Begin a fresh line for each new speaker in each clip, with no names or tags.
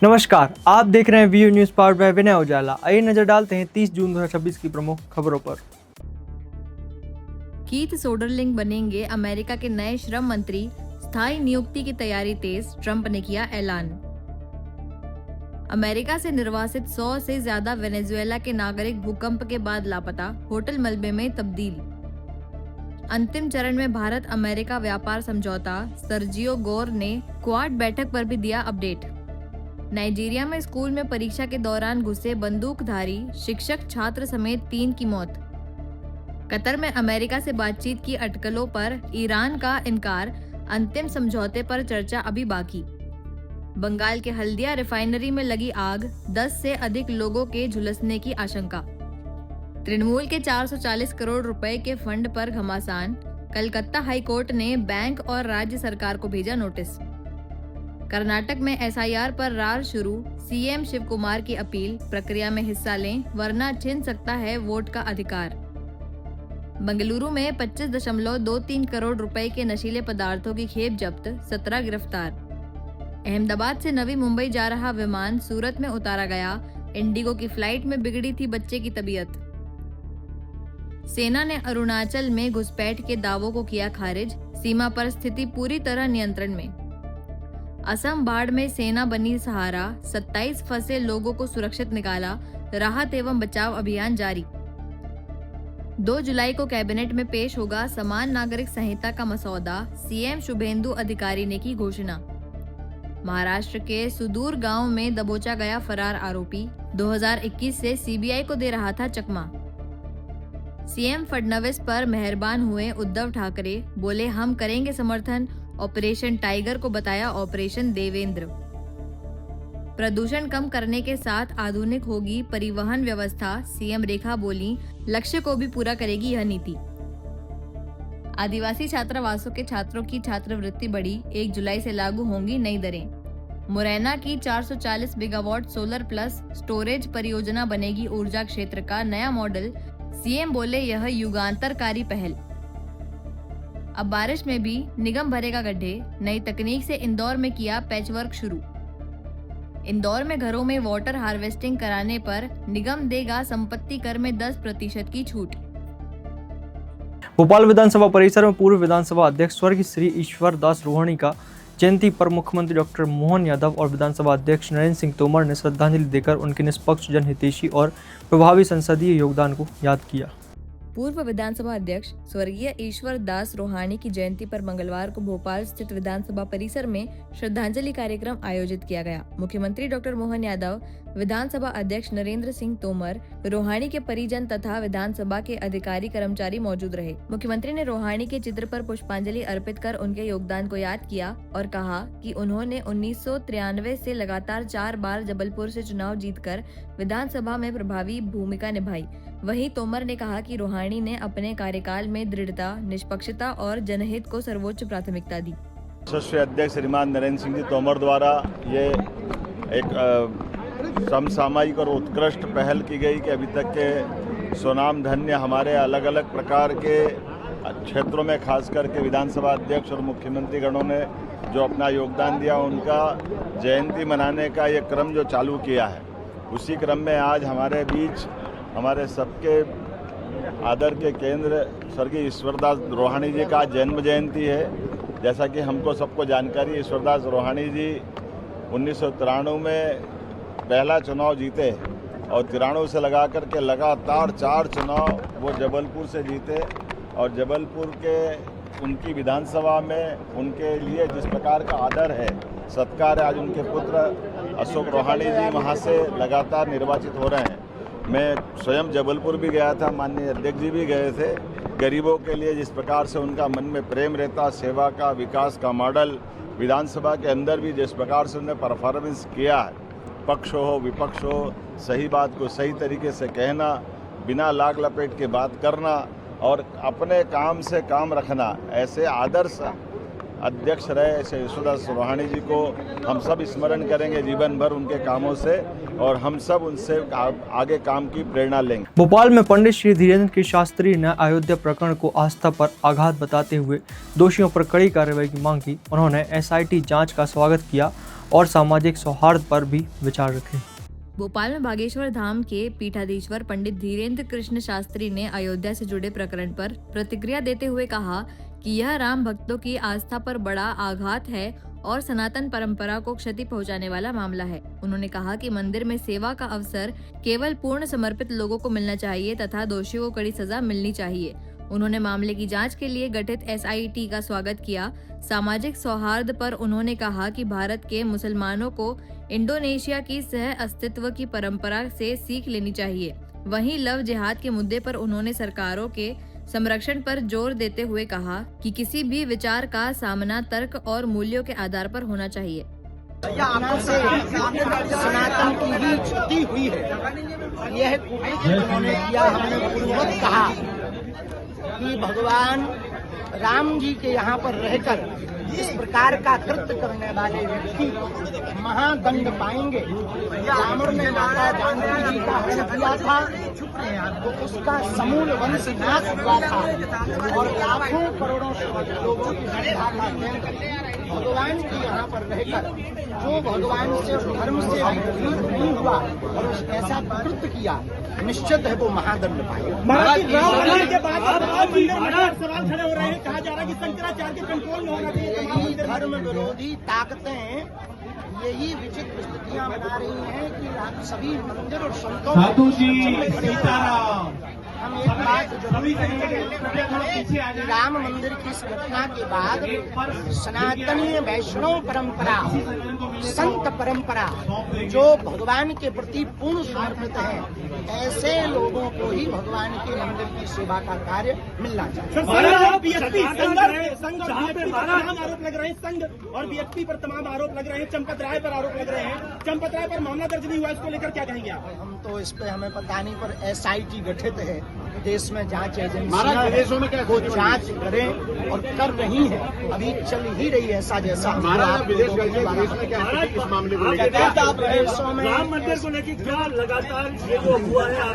नमस्कार, आप देख रहे हैं व्यू न्यूज पावर्ड बाय विनय उजाला। आइए नजर डालते हैं 30 जून 2026 की प्रमुख खबरों पर।
कीथ सोडरलिंग बनेंगे अमेरिका के नए श्रम मंत्री, स्थायी नियुक्ति की तैयारी तेज, ट्रंप ने किया ऐलान। अमेरिका से निर्वासित 100 से ज्यादा वेनेजुएला के नागरिक भूकंप के बाद लापता, होटल मलबे में तब्दील। अंतिम चरण में भारत अमेरिका व्यापार समझौता, सर्जियो गोर ने क्वाड बैठक पर भी दिया अपडेट। नाइजीरिया में स्कूल में परीक्षा के दौरान घुसे बंदूकधारी, शिक्षक छात्र समेत 3 की मौत। कतर में अमेरिका से बातचीत की अटकलों पर ईरान का इनकार, अंतिम समझौते पर चर्चा अभी बाकी। बंगाल के हल्दिया रिफाइनरी में लगी आग, 10 से अधिक लोगों के झुलसने की आशंका। तृणमूल के 440 करोड़ रुपए के फंड पर घमासान, कलकत्ता हाईकोर्ट ने बैंक और राज्य सरकार को भेजा नोटिस। कर्नाटक में एसआईआर पर रार शुरू, सीएम शिव कुमार की अपील, प्रक्रिया में हिस्सा लें वरना छिन सकता है वोट का अधिकार। बेंगलुरु में 25.23 करोड़ रुपए के नशीले पदार्थों की खेप जब्त, 17 गिरफ्तार। अहमदाबाद से नवी मुंबई जा रहा विमान सूरत में उतारा गया, इंडिगो की फ्लाइट में बिगड़ी थी बच्चे की तबीयत। सेना ने अरुणाचल में घुसपैठ के दावों को किया खारिज, सीमा पर स्थिति पूरी तरह नियंत्रण में। असम बाढ़ में सेना बनी सहारा, 27 फंसे लोगों को सुरक्षित निकाला, राहत एवं बचाव अभियान जारी। 2 जुलाई को कैबिनेट में पेश होगा समान नागरिक संहिता का मसौदा, सीएम शुभेंदु अधिकारी ने की घोषणा। महाराष्ट्र के सुदूर गांव में दबोचा गया फरार आरोपी, 2021 से सीबीआई को दे रहा था चकमा। सीएम फडणवीस पर मेहरबान हुए उद्धव ठाकरे, बोले हम करेंगे समर्थन, ऑपरेशन टाइगर को बताया ऑपरेशन देवेंद्र। प्रदूषण कम करने के साथ आधुनिक होगी परिवहन व्यवस्था, सीएम रेखा बोली, लक्ष्य को भी पूरा करेगी यह नीति। आदिवासी छात्रावासों के छात्रों की छात्रवृत्ति बढ़ी, 1 जुलाई से लागू होंगी नई दरें। मुरैना की 440 मेगावाट सोलर प्लस स्टोरेज परियोजना बनेगी ऊर्जा क्षेत्र का नया मॉडल, सीएम बोले यह युगांतरकारी पहल। अब बारिश में भी निगम भरेगा गड्ढे, नई तकनीक से इंदौर में किया पैचवर्क शुरू। इंदौर में घरों में वाटर हार्वेस्टिंग कराने पर निगम देगा संपत्ति कर में 10% की छूट।
भोपाल विधानसभा परिसर में पूर्व विधानसभा अध्यक्ष स्वर्गीय श्री ईश्वर दास रोहाणी का जयंती पर मुख्यमंत्री डॉक्टर मोहन यादव और विधानसभा अध्यक्ष नरेंद्र सिंह तोमर ने श्रद्धांजलि देकर उनके निष्पक्ष, जनहितैषी और प्रभावी संसदीय योगदान को याद किया।
पूर्व विधानसभा अध्यक्ष स्वर्गीय ईश्वर दास रोहाणी की जयंती पर मंगलवार को भोपाल स्थित विधानसभा परिसर में श्रद्धांजलि कार्यक्रम आयोजित किया गया। मुख्यमंत्री डॉक्टर मोहन यादव, विधानसभा अध्यक्ष नरेंद्र सिंह तोमर, रोहाणी के परिजन तथा विधानसभा के अधिकारी कर्मचारी मौजूद रहे। मुख्यमंत्री ने रोहाणी के चित्र पर पुष्पांजलि अर्पित कर उनके योगदान को याद किया और कहा कि उन्होंने 1993 से लगातार 4 बार जबलपुर से चुनाव जीतकर विधानसभा में प्रभावी भूमिका निभाई। वहीं तोमर ने कहा कि रोहाणी ने अपने कार्यकाल में दृढ़ता, निष्पक्षता और जनहित को सर्वोच्च प्राथमिकता दी।
यशस्वी अध्यक्ष श्रीमान नरेंद्र सिंह जी तोमर द्वारा ये एक समसामयिक और उत्कृष्ट पहल की गई कि अभी तक के स्वनाम धन्य हमारे अलग अलग प्रकार के क्षेत्रों में खास करके विधानसभा अध्यक्ष और मुख्यमंत्री गणों ने जो अपना योगदान दिया, उनका जयंती मनाने का ये क्रम जो चालू किया है, उसी क्रम में आज हमारे बीच हमारे सबके आदर के केंद्र स्वर्गीय ईश्वरदास रोहाणी जी का जन्म जयंती है। जैसा कि हमको सबको जानकारी, ईश्वरदास रोहाणी जी 1993 में पहला चुनाव जीते और 93 से लगा कर के लगातार 4 चुनाव वो जबलपुर से जीते और जबलपुर के उनकी विधानसभा में उनके लिए जिस प्रकार का आदर है, सत्कार है, आज उनके पुत्र अशोक रोहाणी जी वहाँ से लगातार निर्वाचित हो रहे हैं। मैं स्वयं जबलपुर भी गया था, माननीय अध्यक्ष जी भी गए थे। गरीबों के लिए जिस प्रकार से उनका मन में प्रेम रहता, सेवा का, विकास का मॉडल, विधानसभा के अंदर भी जिस प्रकार से उन्होंने परफॉर्मेंस किया है, पक्ष हो विपक्ष हो, सही बात को सही तरीके से कहना, बिना लाग लपेट के बात करना और अपने काम से काम रखना, ऐसे आदर्श अध्यक्ष रहे ऐसे ईश्वरदास रोहाणी जी को हम सब स्मरण करेंगे जीवन भर उनके कामों से और हम सब उनसे आगे काम की प्रेरणा लेंगे।
भोपाल में पंडित श्री धीरेन्द्र की शास्त्री ने अयोध्या प्रकरण को आस्था पर आघात बताते हुए दोषियों पर कड़ी कार्रवाई की मांग की। उन्होंने एसआईटी जांच का स्वागत किया और सामाजिक सौहार्द पर भी विचार रखें।
भोपाल में बागेश्वर धाम के पीठाधीश्वर पंडित धीरेन्द्र कृष्ण शास्त्री ने अयोध्या से जुड़े प्रकरण पर प्रतिक्रिया देते हुए कहा कि यह राम भक्तों की आस्था पर बड़ा आघात है और सनातन परंपरा को क्षति पहुंचाने वाला मामला है। उन्होंने कहा कि मंदिर में सेवा का अवसर केवल पूर्ण समर्पित लोगों को मिलना चाहिए तथा दोषियों को कड़ी सजा मिलनी चाहिए। उन्होंने मामले की जांच के लिए गठित SIT का स्वागत किया। सामाजिक सौहार्द पर उन्होंने कहा कि भारत के मुसलमानों को इंडोनेशिया की सह अस्तित्व की परंपरा से सीख लेनी चाहिए। वहीं लव जिहाद के मुद्दे पर उन्होंने सरकारों के संरक्षण पर जोर देते हुए कहा कि किसी भी विचार का सामना तर्क और मूल्यों के आधार पर होना चाहिए।
सनातन की ही क्षति हुई है। यह कुकृत्य उन्होंने किया। हमने पूर्ववत कहा कि भगवान राम जी के यहाँ पर रहकर इस प्रकार का कृत्य करने वाले व्यक्ति महादंड पाएंगे। रावण ने माता जानकी जी का हरण किया था तो उसका समूल वंश नाश हुआ था और लाखों करोड़ों लोगों की श्रद्धा का केंद्र भगवान के यहाँ पर रहकर जो भगवान से धर्म से विपरीत नहीं हुआ और ऐसा कृत्य किया, निश्चित है वो महादंड पाएगा।
सवाल खड़े हो रहे हैं, कहा जा रहा है कि शंकराचार्य के कंट्रोल में होना चाहिए।
यही धर्म विरोधी ताकतें यही विचित्र स्थितियां बना रही हैं कि सभी मंदिर और संतों हम एक बात जरूरी कहेंगे, राम मंदिर की इस घटना के बाद सनातनी वैष्णव परंपरा, संत परंपरा जो भगवान के प्रति पूर्ण समर्पित है, ऐसे लोगों को ही भगवान के मंदिर की सेवा का कार्य मिलना चाहिए।
आरोप लग रहे हैं, संघ और BSP पर तमाम आरोप लग रहे हैं, चंपत राय पर आरोप लग रहे हैं। चंपत राय पर मामला दर्ज नहीं हुआ, इसको लेकर क्या कहेंगे आप?
हम तो इस पे हमें पता नहीं, पर SIT गठित है, देश में जांच एजेंसियां वो जांच करें और कर रही है, अभी चल ही रही है ऐसा जैसा
विदेशों में राम मंदिर को लेकर क्या लगातार ये जो हुआ है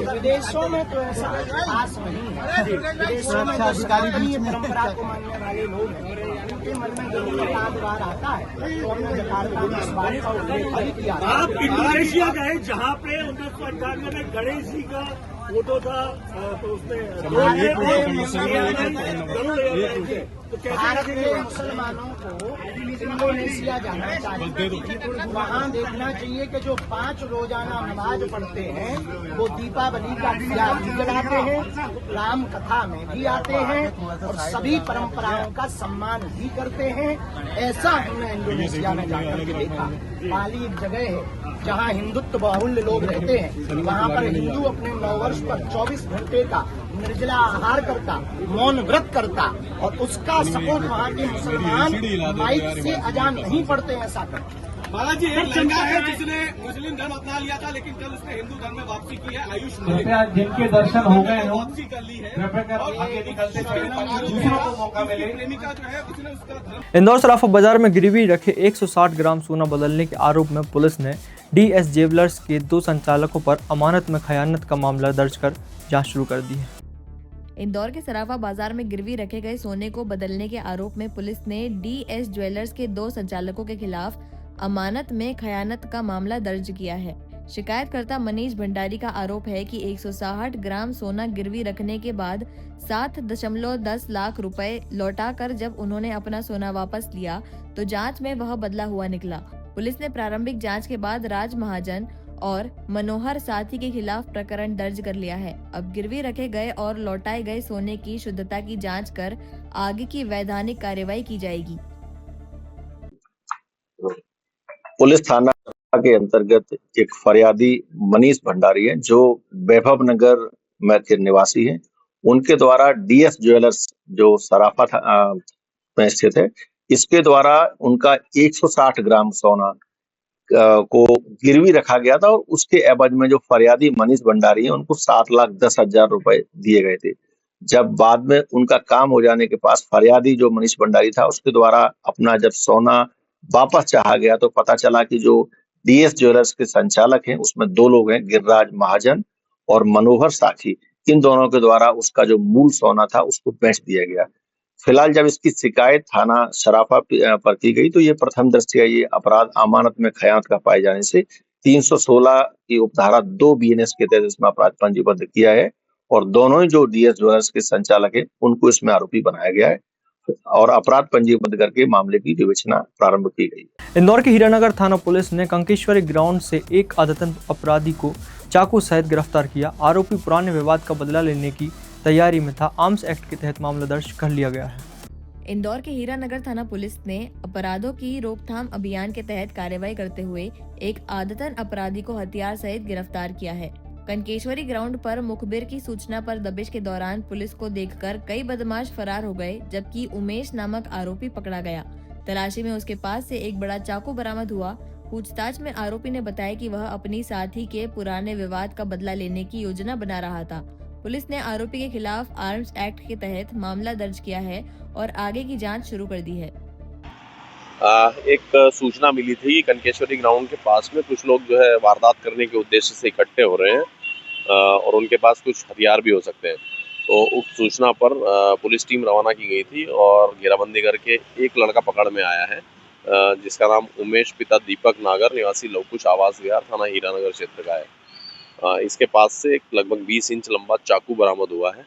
विदेशों में तो ऐसा खास नहीं है। विदेशों में जो सनातनीय परंपरा को मानने वाले लोग हैं, उनके मन में जब बार आता है तो हमने जकार्ता में इस बात का उल्लेख भी किया।
आप इंडोनेशिया गए जहाँ पे 1998 में गणेश जी का फोटो था, तो उसमें
भारत के मुसलमानों को इंडोनेशिया जाना चाहिए। वहाँ देखना चाहिए कि जो 5 रोजाना नमाज पढ़ते हैं वो दीपावली का दिया भी जलाते हैं, राम कथा में भी आते हैं और सभी परंपराओं का सम्मान भी करते हैं। ऐसा हमने इंडोनेशिया में जाकर के देखा। पाली एक जगह है जहाँ हिंदुत्व बाहुल्य लोग रहते हैं, वहाँ पर हिंदू अपने नववर्ष पर 24 घंटे का निर्जला आहार करता, मौन व्रत करता और उसका सपोर्ट वहाँ के मुसलमान माइक से अजान नहीं पढ़ते हैं, ऐसा करते।
बालाजी एक लड़का है जिसने मुस्लिम धर्म अपना लिया था, लेकिन कल उसने हिंदू धर्म में वापसी की है। आयुष
जिनके दर्शन हो गए हो
वापसी कर ली है,
आगे निकलते दूसरों को मौका मिले।
प्रेमिका जो है उसने उसका धर्म।
इंदौर सराफा बाजार में गिरवी रखे 160 ग्राम सोना बदलने के आरोप में पुलिस ने DS ज्वेलर्स के 2 संचालकों पर अमानत में खयानत का मामला दर्ज कर जांच शुरू कर दी है।
इंदौर के सराफा बाजार में गिरवी रखे गए सोने को बदलने के आरोप में पुलिस ने DS ज्वेलर्स के 2 संचालकों के खिलाफ अमानत में खयानत का मामला दर्ज किया है। शिकायतकर्ता मनीष भंडारी का आरोप है कि 160 ग्राम सोना गिरवी रखने के बाद 7.10 लाख रुपए लौटाकर जब उन्होंने अपना सोना वापस लिया तो जांच में वह बदला हुआ निकला। पुलिस ने प्रारंभिक जांच के बाद राज महाजन और मनोहर साथी के खिलाफ प्रकरण दर्ज कर लिया है। अब गिरवी रखे गए और लौटाए गए सोने की शुद्धता की जांच कर आगे की वैधानिक कार्यवाही की जाएगी।
पुलिस थाना के अंतर्गत एक फरियादी मनीष भंडारी है जो वैभव नगर में के निवासी हैं। उनके द्वारा DS ज्वेलर्स जो सराफा में स्थित है, इसके द्वारा उनका 160 ग्राम सोना को गिरवी रखा गया था और उसके एवज में जो फरियादी मनीष भंडारी है उनको 7,10,000 रुपए दिए गए थे। जब बाद में उनका काम हो जाने के पास फरियादी जो मनीष भंडारी था उसके द्वारा अपना जब सोना वापस चाहा गया तो पता चला कि जो DS ज्वेलर्स के संचालक हैं उसमें 2 लोग हैं, गिरिराज महाजन और मनोहर साथी। इन दोनों के द्वारा उसका जो मूल सोना था उसको बेच दिया गया। फिलहाल जब इसकी शिकायत थाना सराफा पर की गई तो ये प्रथम दृष्टया ये अपराध अमानत में खयानत का पाए जाने से 316 की उपधारा 2 बीएनएस के तहत इसमें अपराध पंजीबद्ध किया है और दोनों ही जो डीएस ज्वेलर्स के संचालक है उनको इसमें आरोपी बनाया गया है और अपराध पंजीबद्ध करके मामले की विवेचना प्रारंभ की गई।
इंदौर के हीरानगर थाना पुलिस ने कंकेश्वरी ग्राउंड से एक आदतन अपराधी को चाकू सहित गिरफ्तार किया। आरोपी पुराने विवाद का बदला लेने की तैयारी में था। आर्म्स एक्ट के तहत मामला दर्ज कर लिया गया है।
इंदौर के हीरानगर थाना पुलिस ने अपराधों की रोकथाम अभियान के तहत कार्रवाई करते हुए एक आदतन अपराधी को हथियार सहित गिरफ्तार किया है। कंकेश्वरी ग्राउंड पर मुखबिर की सूचना पर दबिश के दौरान पुलिस को देखकर कई बदमाश फरार हो गए, जबकि उमेश नामक आरोपी पकड़ा गया। तलाशी में उसके पास से एक बड़ा चाकू बरामद हुआ। पूछताछ में आरोपी ने बताया कि वह अपनी साथी के पुराने विवाद का बदला लेने की योजना बना रहा था। पुलिस ने आरोपी के खिलाफ आर्म्स एक्ट के तहत मामला दर्ज किया है और आगे की जांच शुरू कर दी है।
एक सूचना मिली थी कि कनकेश्वरी ग्राउंड के पास में कुछ लोग जो है वारदात करने के उद्देश्य से इकट्ठे हो रहे हैं और उनके पास कुछ हथियार भी हो सकते हैं। तो उक्त सूचना पर पुलिस टीम रवाना की गई थी और घेराबंदी करके एक लड़का पकड़ में आया है जिसका नाम उमेश पिता दीपक नागर निवासी लवकुश आवास विहार थाना हीरानगर क्षेत्र का है। इसके पास से एक लगभग 20 इंच लंबा चाकू बरामद हुआ है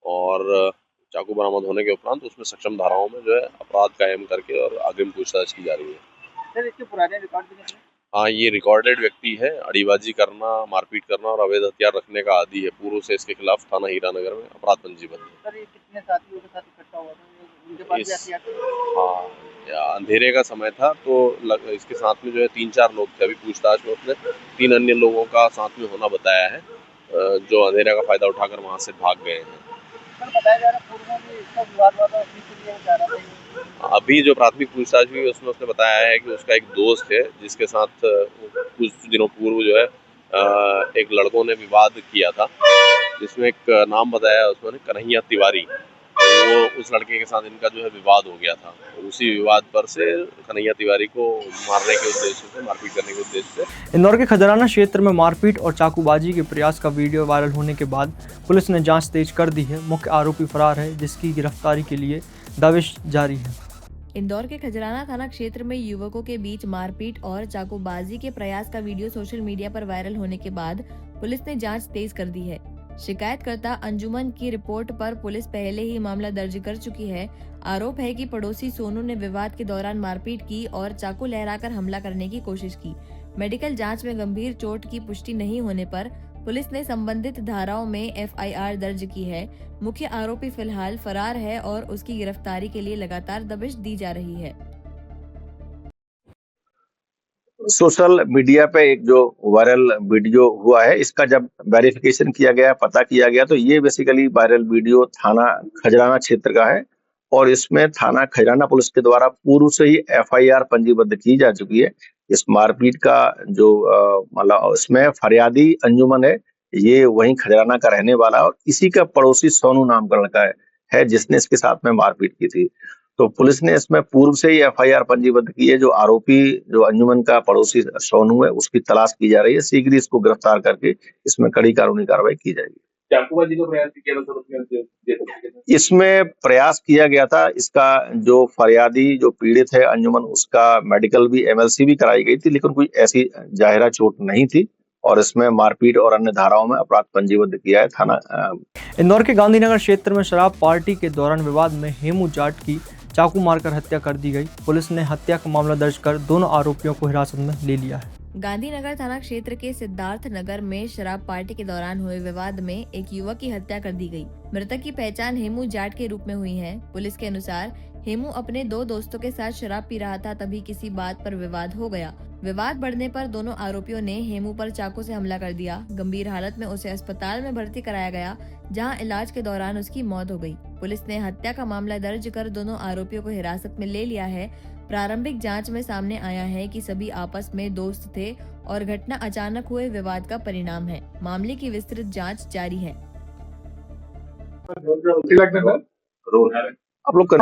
और चाकू बरामद होने के उपरांत उसमें सक्षम धाराओं में जो है अपराध कायम करके और अग्रिम पूछताछ की जा रही है।
सर, इसके पुराने रिकॉर्ड भी नहीं?
हाँ, ये रिकॉर्डेड व्यक्ति है। अड़ीबाजी करना, मारपीट करना और अवैध हथियार रखने का आदी है। पूर्व से इसके खिलाफ थाना हीरानगर में अपराध पंजीबद्ध है।
सर, ये कितने साथियों के साथ इकट्ठा हुआ था? उनके पास भी हथियार थे?
हाँ, अंधेरे का समय था तो इसके साथ में जो है 3-4 लोग थे। अभी पूछताछ में उसने 3 अन्य लोगों का साथ में होना बताया है जो अंधेरे का फायदा उठाकर वहाँ से भाग गए हैं।
सर, बताया जा रहा है पूर्व में भी इसका विवाद हुआ था, उसी के लिए जा रहा था।
अभी जो प्राथमिक पूछताछ हुई उसमें उसने बताया है कि उसका एक दोस्त है जिसके साथ कुछ दिनों पूर्व जो है एक लड़कों ने विवाद किया था, जिसमें एक नाम बताया उसमें कन्हैया तिवारी। वो उस लड़के के साथ इनका जो है विवाद हो गया था। उसी विवाद पर से कन्हैया तिवारी को मारने के उद्देश्य से, मारपीट करने के उद्देश्य से
इंदौर के खजराना क्षेत्र में मारपीट और चाकूबाजी के प्रयास का वीडियो वायरल होने के बाद पुलिस ने जांच तेज कर दी है। मुख्य आरोपी फरार है, जिसकी गिरफ्तारी के लिए दबिश जारी है।
इंदौर के खजराना थाना क्षेत्र में युवकों के बीच मारपीट और चाकूबाजी के प्रयास का वीडियो सोशल मीडिया पर वायरल होने के बाद पुलिस ने जांच तेज कर दी है। शिकायतकर्ता अंजुमन की रिपोर्ट पर पुलिस पहले ही मामला दर्ज कर चुकी है। आरोप है कि पड़ोसी सोनू ने विवाद के दौरान मारपीट की और चाकू लहराकर हमला करने की कोशिश की। मेडिकल जांच में गंभीर चोट की पुष्टि नहीं होने पर पुलिस ने संबंधित धाराओं में एफआईआर दर्ज की है। मुख्य आरोपी फिलहाल फरार है और उसकी गिरफ्तारी के लिए लगातार दबिश दी जा रही है।
सोशल मीडिया पे एक जो वायरल वीडियो हुआ है, इसका जब वेरिफिकेशन किया गया, पता किया गया, तो ये बेसिकली वायरल वीडियो थाना खजराना क्षेत्र का है और इसमें थाना खजराना पुलिस के द्वारा पूर्व से ही एफआईआर पंजीबद्ध की जा चुकी है। इस मारपीट का जो मतलब इसमें फरियादी अंजुमन है, ये वहीं खजराना का रहने वाला और इसी का पड़ोसी सोनू नाम का लड़का है जिसने इसके साथ में मारपीट की थी। तो पुलिस ने इसमें पूर्व से ही एफआईआर पंजीबद्ध की है। जो आरोपी जो अंजुमन का पड़ोसी सोनू है, उसकी तलाश की जा रही है। शीघ्र इसको गिरफ्तार करके इसमें कड़ी कानूनी कार्रवाई की जाएगी।
चाकूबाजी का प्रयास किया था उसमें?
इसमें प्रयास किया गया था। इसका जो फरियादी जो पीड़ित है अंजुमन, उसका मेडिकल भी एमएलसी भी कराई गई थी, लेकिन कोई ऐसी जाहिरा चोट नहीं थी और इसमें मारपीट और अन्य धाराओं में अपराध पंजीबद्ध किया है थाना।
इंदौर के गांधीनगर क्षेत्र में शराब पार्टी के दौरान विवाद में हेमू जाट की चाकू मारकर हत्या कर दी गई। पुलिस ने हत्या का मामला दर्ज कर दोनों आरोपियों को हिरासत में ले लिया है।
गांधीनगर थाना क्षेत्र के सिद्धार्थ नगर में शराब पार्टी के दौरान हुए विवाद में एक युवक की हत्या कर दी गई। मृतक की पहचान हेमू जाट के रूप में हुई है। पुलिस के अनुसार हेमू अपने 2 दोस्तों के साथ शराब पी रहा था, तभी किसी बात पर विवाद हो गया। विवाद बढ़ने पर दोनों आरोपियों ने हेमू पर चाकू से हमला कर दिया। गंभीर हालत में उसे अस्पताल में भर्ती कराया गया, जहां इलाज के दौरान उसकी मौत हो गई। पुलिस ने हत्या का मामला दर्ज कर दोनों आरोपियों को हिरासत में ले लिया है। प्रारंभिक जांच में सामने आया है कि सभी आपस में दोस्त थे और घटना अचानक हुए विवाद का परिणाम है। मामले की विस्तृत जांच जारी है।
आप लोग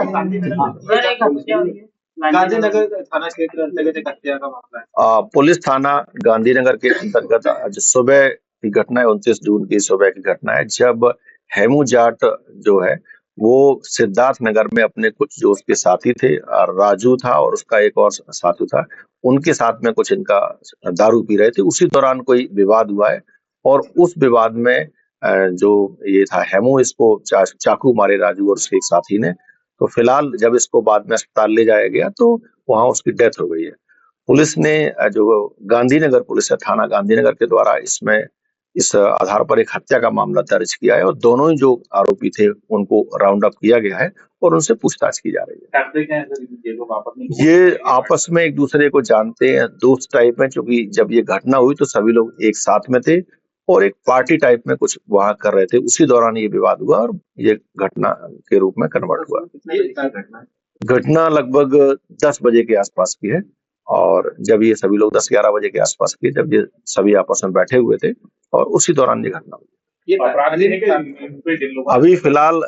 गांधीनगर थाना क्षेत्र अंतर्गत एक हत्या का मामला है।
पुलिस थाना गांधीनगर के अंतर्गत आज सुबह की घटना है, 29 जून की सुबह की घटना है, जब हेमू जाट जो है वो सिद्धार्थ नगर में अपने कुछ जो उसके साथी थे, राजू था और उसका एक और साथी था, उनके साथ में कुछ इनका दारू पी रहे थे। उसी दौरान कोई विवाद हुआ है और उस विवाद में जो ये था हेमू, इसको चाकू मारे राजू और उसके एक साथी ने। तो फिलहाल जब इसको बाद में अस्पताल ले जाया गया तो वहां उसकी डेथ हो गई है। पुलिस ने जो गांधीनगर पुलिस है, थाना गांधीनगर के द्वारा इसमें इस आधार पर एक हत्या का मामला दर्ज किया है और दोनों ही जो आरोपी थे उनको राउंड अप किया गया है और उनसे पूछताछ की जा रही है। ये आपस में एक दूसरे को जानते हैं, दोस्त टाइप में, क्योंकि जब ये घटना हुई तो सभी लोग एक साथ में थे और एक पार्टी टाइप में कुछ वहां कर रहे थे। उसी दौरान ये विवाद हुआ और ये घटना के रूप में कन्वर्ट हुआ। घटना लगभग 10 बजे के आसपास की है और जब ये सभी लोग 10-11 बजे के आसपास की, जब ये सभी आपस में बैठे हुए थे और उसी दौरान ये घटना हुई। अभी फिलहाल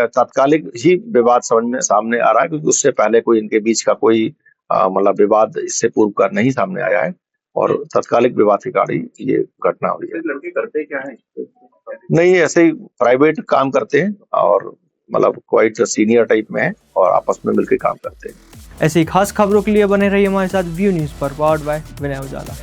तात्कालिक ही विवाद समझ में सामने आ रहा है, क्योंकि उससे पहले कोई इनके बीच का कोई मतलब विवाद इससे पूर्व का नहीं सामने आया है और तात्कालिक विवाद के कारण ये घटना हुई है। लड़के करते क्या है? नहीं, ऐसे ही प्राइवेट काम करते हैं और मतलब क्वाइट सीनियर टाइप में है और आपस में मिलकर काम करते हैं।
ऐसी खास खबरों के लिए बने रहिए हमारे साथ व्यू न्यूज़ पर, पावर्ड बाय विनय उजाला।